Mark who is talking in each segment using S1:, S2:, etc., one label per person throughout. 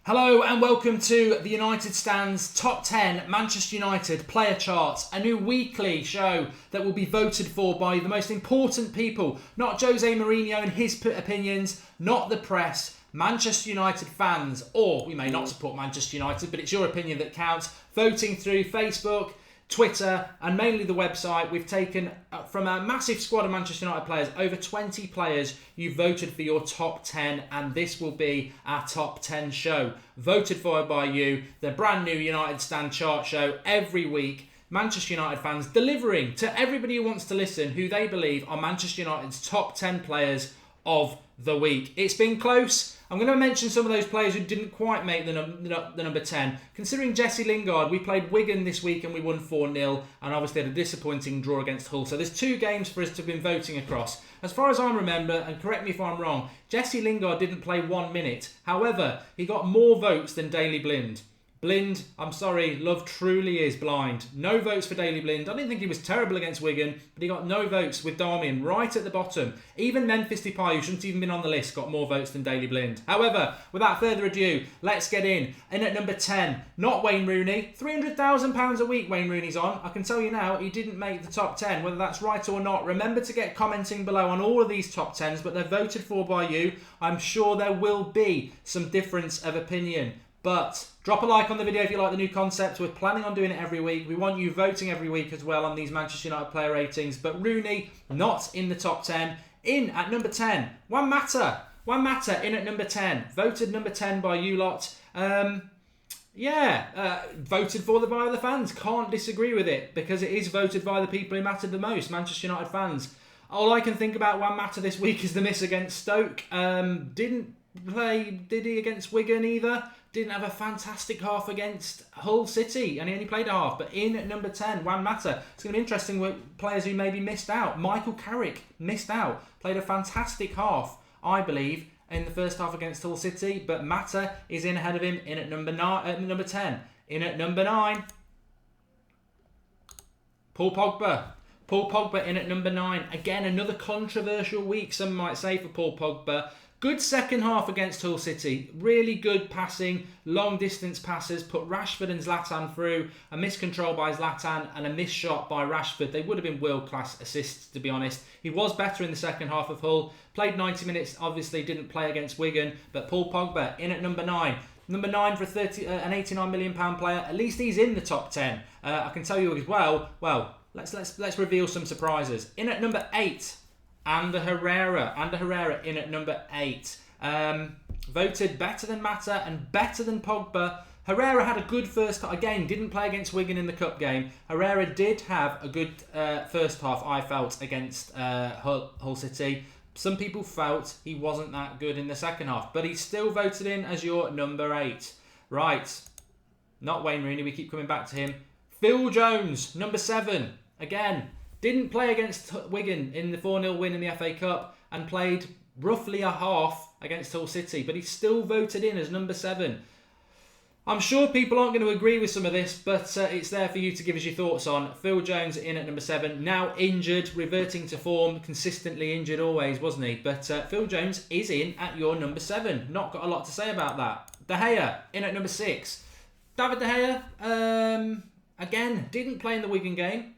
S1: Hello and welcome to the United Stands Top 10 Manchester United Player Charts, a new weekly show that will be voted for by the most important people, not Jose Mourinho and his opinions, not the press, Manchester United fans, or we may not support Manchester United, but it's your opinion that counts, voting through Facebook, Twitter and mainly the website. We've taken from a massive squad of Manchester United players, over 20 players. You voted for your top 10 and this will be our top 10 show. Voted for by you, the brand new United Stand chart show every week. Manchester United fans delivering to everybody who wants to listen who they believe are Manchester United's top 10 players of the week. It's been close. I'm going to mention some of those players who didn't quite make the number 10. Considering Jesse Lingard, we played Wigan this week and we won 4-0 and obviously had a disappointing draw against Hull. So there's 2 games for us to have been voting across. As far as I remember, and correct me if I'm wrong, Jesse Lingard didn't play 1 minute. However, he got more votes than Daley Blind. Blind, I'm sorry, love truly is blind. No votes for Daley Blind. I didn't think he was terrible against Wigan, but he got no votes with Darmian right at the bottom. Even Memphis Depay, who shouldn't even been on the list, got more votes than Daley Blind. However, without further ado, let's get in. In at number 10, not Wayne Rooney. £300,000 a week Wayne Rooney's on. I can tell you now, he didn't make the top 10, whether that's right or not. Remember to get commenting below on all of these top 10s, but they're voted for by you. I'm sure there will be some difference of opinion. But drop a like on the video if you like the new concept. We're planning on doing it every week. We want you voting every week as well on these Manchester United player ratings. But Rooney, not in the top 10. In at number 10, Juan Mata. Juan Mata in at number 10. Voted number 10 by you lot. Voted for by the fans. Can't disagree with it because it is voted by the people who mattered the most, Manchester United fans. All I can think about Juan Mata this week is the miss against Stoke. Didn't play, did he, against Wigan either? Didn't have a fantastic half against Hull City, and he only played a half. But in at number 10, Juan Mata. It's going to be interesting with players who maybe missed out. Michael Carrick missed out. Played a fantastic half, I believe, in the first half against Hull City. But Mata is in ahead of him in at number 10. In at number 9, Paul Pogba. Paul Pogba in at number 9. Again, another controversial week, some might say, for Paul Pogba. Good second half against Hull City. Really good passing, long distance passes, put Rashford and Zlatan through. A missed control by Zlatan and a missed shot by Rashford. They would have been world-class assists, to be honest. He was better in the second half of Hull. Played 90 minutes, obviously didn't play against Wigan. But Paul Pogba in at number 9. Number 9 for an £89 million player. At least he's in the top 10. I can tell you as well, let's reveal some surprises. In at number 8. Ander Herrera in at number 8. Voted better than Mata and better than Pogba. Herrera had a good first half. Again, didn't play against Wigan in the cup game. Herrera did have a good first half, I felt, against Hull City. Some people felt he wasn't that good in the second half, but he's still voted in as your number 8. Right, not Wayne Rooney, we keep coming back to him. Phil Jones, number 7. Again, didn't play against Wigan in the 4-0 win in the FA Cup and played roughly a half against Hull City, but he's still voted in as number 7. I'm sure people aren't going to agree with some of this, but it's there for you to give us your thoughts on. Phil Jones in at number 7, now injured, reverting to form, consistently injured always, wasn't he? But Phil Jones is in at your number 7. Not got a lot to say about that. De Gea in at number 6. David De Gea, again, didn't play in the Wigan game.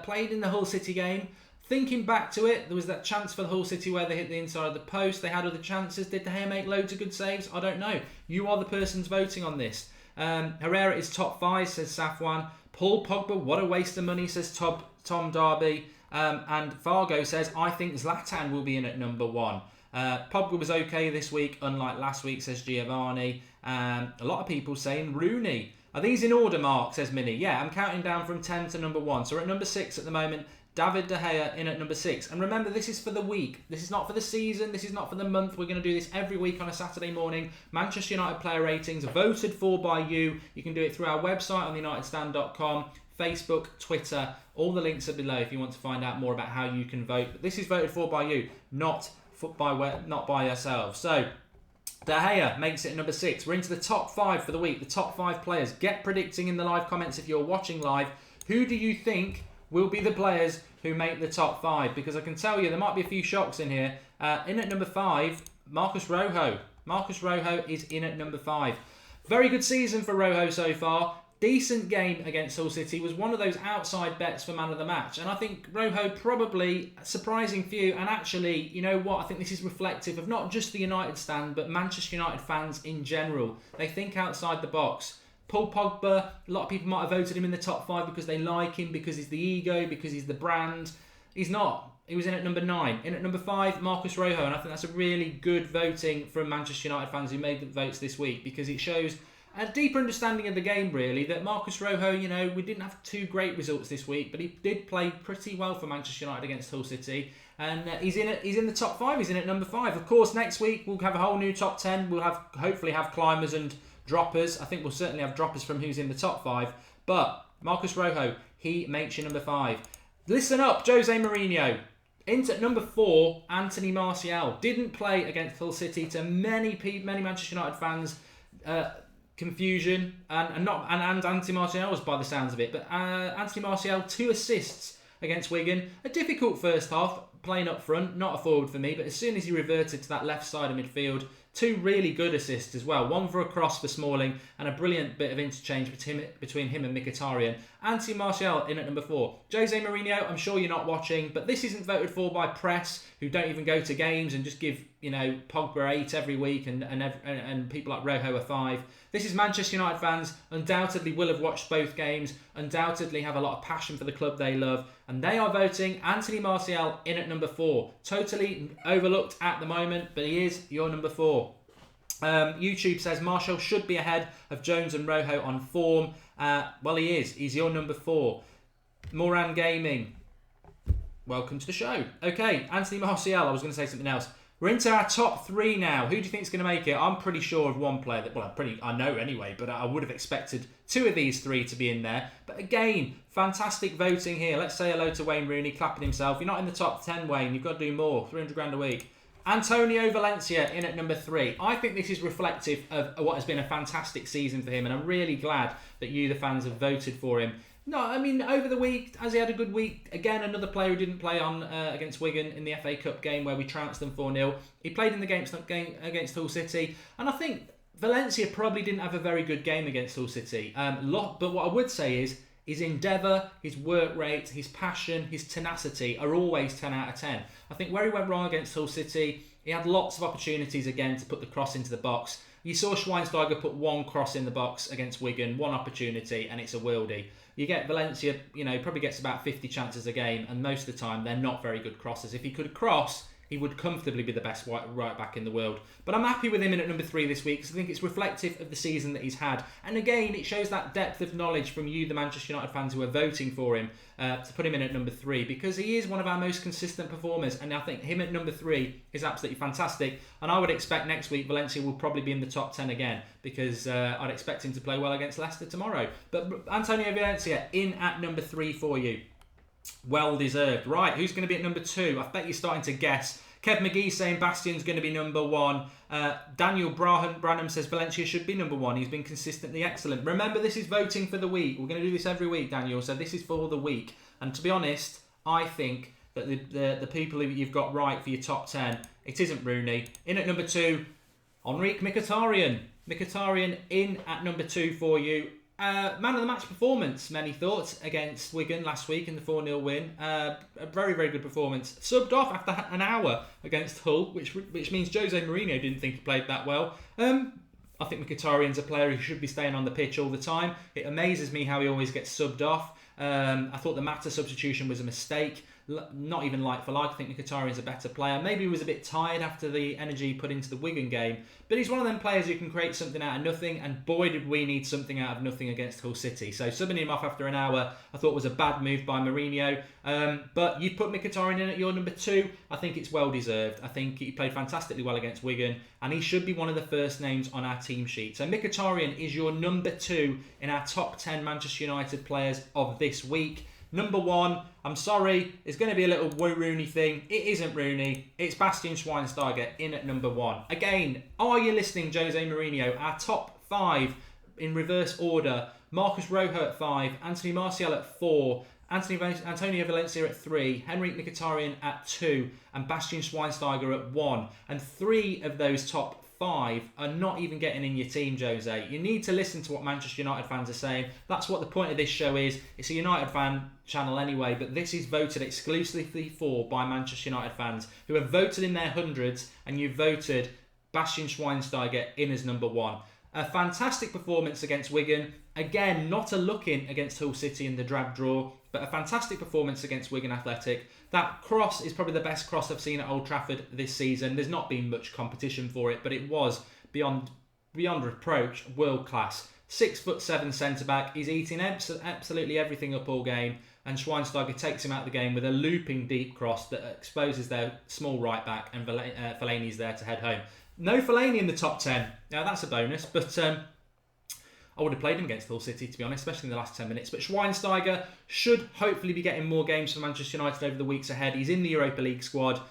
S1: Played in the Hull City game. Thinking back to it, there was that chance for the Hull City where they hit the inside of the post. They had other chances. Did De Gea make loads of good saves? I don't know. You are the persons voting on this. Herrera is top 5, says Safwan. Paul Pogba, what a waste of money, says Tom Darby. And Fargo says, I think Zlatan will be in at number 1. Pogba was okay this week, unlike last week, says Giovanni. A lot of people saying Rooney. Are these in order, Mark, says Minnie? Yeah, I'm counting down from 10 to number 1. So we're at number 6 at the moment. David De Gea in at number 6. And remember, this is for the week. This is not for the season. This is not for the month. We're going to do this every week on a Saturday morning. Manchester United player ratings voted for by you. You can do it through our website on theunitedstand.com, Facebook, Twitter. All the links are below if you want to find out more about how you can vote. But this is voted for by you, not by yourselves. So De Gea makes it number 6. We're into the top 5 for the week, the top 5 players. Get predicting in the live comments if you're watching live. Who do you think will be the players who make the top 5? Because I can tell you there might be a few shocks in here. In at number 5, Marcos Rojo. Marcos Rojo is in at number 5. Very good season for Rojo so far. Decent game against Hull City. Was one of those outside bets for man of the match. And I think Rojo probably surprising few. And actually, you know what? I think this is reflective of not just the United stand, but Manchester United fans in general. They think outside the box. Paul Pogba, a lot of people might have voted him in the top 5 because they like him, because he's the ego, because he's the brand. He's not. He was in at number 9. In at number 5, Marcus Rojo. And I think that's a really good voting from Manchester United fans who made the votes this week, because it shows a deeper understanding of the game, really, that Marcus Rojo, you know, we didn't have 2 great results this week, but he did play pretty well for Manchester United against Hull City, and he's in the top 5. He's in at number 5. Of course, next week we'll have a whole new top 10. We'll hopefully have climbers and droppers. I think we'll certainly have droppers from who's in the top 5. But Marcus Rojo, he makes you number 5. Listen up, Jose Mourinho. Into at number 4, Anthony Martial didn't play against Hull City. To many Manchester United fans, confusion, and Anthony Martial was by the sounds of it, but Anthony Martial 2 assists against Wigan. A difficult first half, playing up front, not a forward for me, but as soon as he reverted to that left side of midfield, 2 really good assists as well. One for a cross for Smalling, and a brilliant bit of interchange between him and Mkhitaryan. Anthony Martial in at number 4. Jose Mourinho, I'm sure you're not watching, but this isn't voted for by press who don't even go to games and just give, you know, Pogba 8 every week and people like Rojo a 5. This is Manchester United fans, undoubtedly will have watched both games, undoubtedly have a lot of passion for the club they love, and they are voting Anthony Martial in at number 4. Totally overlooked at the moment, but he is your number 4. YouTube says Martial should be ahead of Jones and Rojo on form. Well, he is. He's your number 4. Moran Gaming, welcome to the show. Okay, Anthony Martial, I was going to say something else. We're into our top 3 now. Who do you think is going to make it? I'm pretty sure of one player that, well, I know anyway, but I would have expected 2 of these 3 to be in there. But again, fantastic voting here. Let's say hello to Wayne Rooney, clapping himself. You're not in the top 10, Wayne. You've got to do more. 300 grand a week. Antonio Valencia in at number 3. I think this is reflective of what has been a fantastic season for him, and I'm really glad that you, the fans, have voted for him. No, I mean, over the week, has he had a good week? Again, another player who didn't play on against Wigan in the FA Cup game where we trounced them 4-0. He played in the game against Hull City, and I think Valencia probably didn't have a very good game against Hull City. But what I would say is his endeavour, his work rate, his passion, his tenacity are always 10 out of 10. I think where he went wrong against Hull City, he had lots of opportunities again to put the cross into the box. You saw Schweinsteiger put 1 cross in the box against Wigan, 1 opportunity, and it's a worldie. You get Valencia, you know, probably gets about 50 chances a game, and most of the time they're not very good crosses. If he could cross, he would comfortably be the best right back in the world. But I'm happy with him in at number 3 this week, because I think it's reflective of the season that he's had. And again, it shows that depth of knowledge from you, the Manchester United fans who are voting for him, to put him in at number 3, because he is one of our most consistent performers. And I think him at number 3 is absolutely fantastic. And I would expect next week Valencia will probably be in the top 10 again, because I'd expect him to play well against Leicester tomorrow. But Antonio Valencia in at number 3 for you. Well deserved. Right, who's going to be at number 2? I bet you're starting to guess. Kev McGee saying Bastion's going to be number 1. Daniel Branham says Valencia should be number 1. He's been consistently excellent. Remember, this is voting for the week. We're going to do this every week, Daniel. So this is for the week. And to be honest, I think that the people who you've got right for your top 10, it isn't Rooney. In at number 2, Henrikh Mkhitaryan. Mkhitaryan in at number 2 for you. Man of the match performance, many thoughts, against Wigan last week in the 4-0 win. A very, very good performance. Subbed off after an hour against Hull, which means Jose Mourinho didn't think he played that well. I think Mkhitaryan's a player who should be staying on the pitch all the time. It amazes me how he always gets subbed off. I thought the Mata substitution was a mistake. Not even like for like. I think Mkhitaryan's a better player. Maybe he was a bit tired after the energy he put into the Wigan game. But he's one of them players who can create something out of nothing. And boy, did we need something out of nothing against Hull City. So subbing him off after an hour, I thought was a bad move by Mourinho. But you put Mkhitaryan in at your number 2. I think it's well deserved. I think he played fantastically well against Wigan. And he should be one of the first names on our team sheet. So Mkhitaryan is your number 2 in our top 10 Manchester United players of this week. Number 1, I'm sorry, it's going to be a little Rooney thing. It isn't Rooney. It's Bastian Schweinsteiger in at number 1. Again, are you listening, Jose Mourinho? Our top 5 in reverse order. Marcus Rojo at 5, Anthony Martial at 4, Antonio Valencia at 3, Henrik Mkhitaryan at 2, and Bastian Schweinsteiger at 1. And 3 of those top 5 are not even getting in your team, Jose. You need to listen to what Manchester United fans are saying. That's what the point of this show is. It's a United fan channel anyway, but this is voted exclusively for by Manchester United fans who have voted in their hundreds, and you voted Bastian Schweinsteiger in as number 1. A fantastic performance against Wigan. Again, not a look-in against Hull City in the drab draw, but a fantastic performance against Wigan Athletic. That cross is probably the best cross I've seen at Old Trafford this season. There's not been much competition for it, but it was beyond reproach, world class. 6'7" centre-back. He's eating absolutely everything up all game, and Schweinsteiger takes him out of the game with a looping deep cross that exposes their small right-back, and Fellaini's there to head home. No Fellaini in the top 10. Now, that's a bonus, but I would have played him against Hull City, to be honest, especially in the last 10 minutes. But Schweinsteiger should hopefully be getting more games for Manchester United over the weeks ahead. He's in the Europa League squad.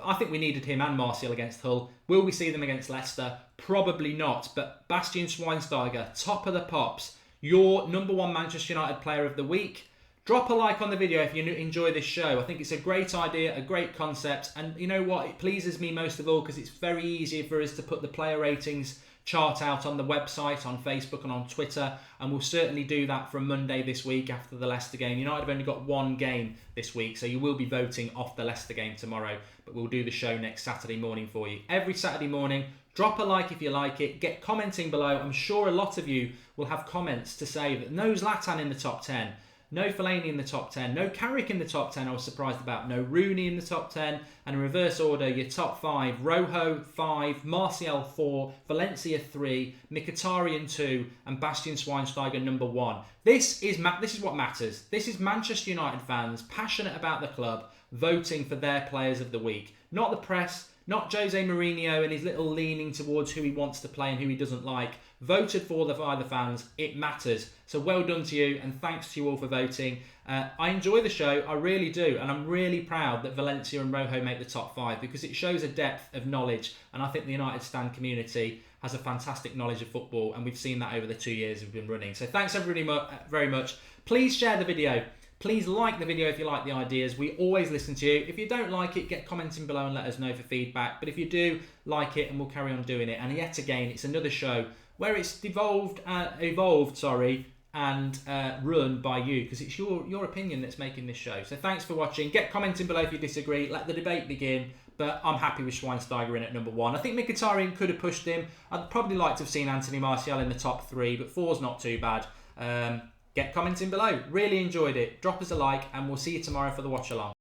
S1: I think we needed him and Martial against Hull. Will we see them against Leicester? Probably not. But Bastian Schweinsteiger, top of the pops, your number 1 Manchester United player of the week. Drop a like on the video if you enjoy this show. I think it's a great idea, a great concept. And you know what? It pleases me most of all because it's very easy for us to put the player ratings chart out on the website, on Facebook and on Twitter, and we'll certainly do that from Monday this week after the Leicester game. United have only got 1 game this week, so you will be voting off the Leicester game tomorrow, but we'll do the show next Saturday morning for you. Every Saturday morning, drop a like if you like it, get commenting below. I'm sure a lot of you will have comments to say that no Zlatan in the top 10, no Fellaini in the top 10, no Carrick in the top 10, I was surprised about, no Rooney in the top 10, and in reverse order, your top 5, Rojo 5, Martial 4, Valencia 3, Mkhitaryan 2, and Bastian Schweinsteiger number 1. This is what matters. This is Manchester United fans passionate about the club, voting for their players of the week. Not the press, not Jose Mourinho and his little leaning towards who he wants to play and who he doesn't like. Voted for by the fans. It matters. So well done to you, and thanks to you all for voting. I enjoy the show, I really do, and I'm really proud that Valencia and Rojo make the top 5 because it shows a depth of knowledge, and I think the United Stand community has a fantastic knowledge of football, and we've seen that over the 2 years we've been running. So thanks everybody very much. Please share the video. Please like the video if you like the ideas. We always listen to you. If you don't like it, get commenting below and let us know for feedback. But if you do like it, and we'll carry on doing it. And yet again, it's another show where it's evolved, and run by you, because it's your opinion that's making this show. So thanks for watching. Get commenting below if you disagree. Let the debate begin. But I'm happy with Schweinsteiger in at number 1. I think Mkhitaryan could have pushed him. I'd probably like to have seen Anthony Martial in the top 3, but 4's not too bad. Get commenting below. Really enjoyed it. Drop us a like, and we'll see you tomorrow for the watch along.